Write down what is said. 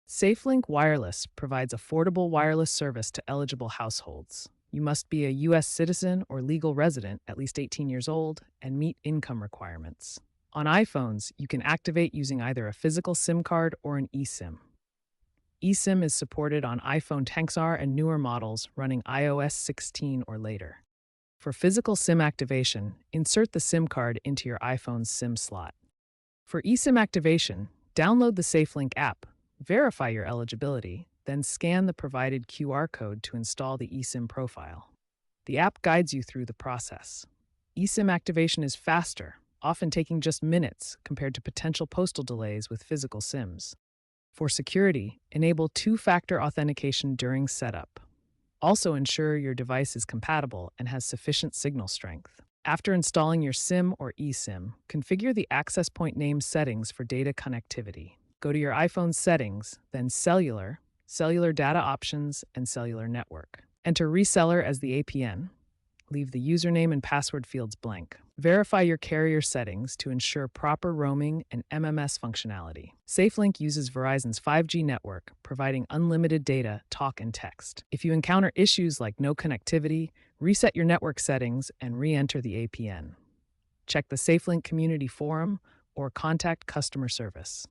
SafeLink Wireless provides affordable wireless service to eligible households. You must be a U.S. citizen or legal resident, at least 18 years old, and meet income requirements. On iPhones, you can activate using either a physical SIM card or an eSIM. eSIM is supported on iPhone XR and newer models running iOS 16 or later. For physical SIM activation, insert the SIM card into your iPhone's SIM slot. For eSIM activation, download the SafeLink app, verify your eligibility, then scan the provided QR code to install the eSIM profile. The app guides you through the process. eSIM activation is faster, often taking just minutes compared to potential postal delays with physical SIMs. For security, enable two-factor authentication during setup. Also ensure your device is compatible and has sufficient signal strength. After installing your SIM or eSIM, configure the access point name settings for data connectivity. Go to your iPhone settings, then Cellular, Cellular Data Options, and Cellular Network. Enter Reseller as the APN. Leave the username and password fields blank. Verify your carrier settings to ensure proper roaming and MMS functionality. SafeLink uses Verizon's 5G network, providing unlimited data, talk, and text. If you encounter issues like no connectivity, reset your network settings and re-enter the APN. Check the SafeLink community forum or contact customer service.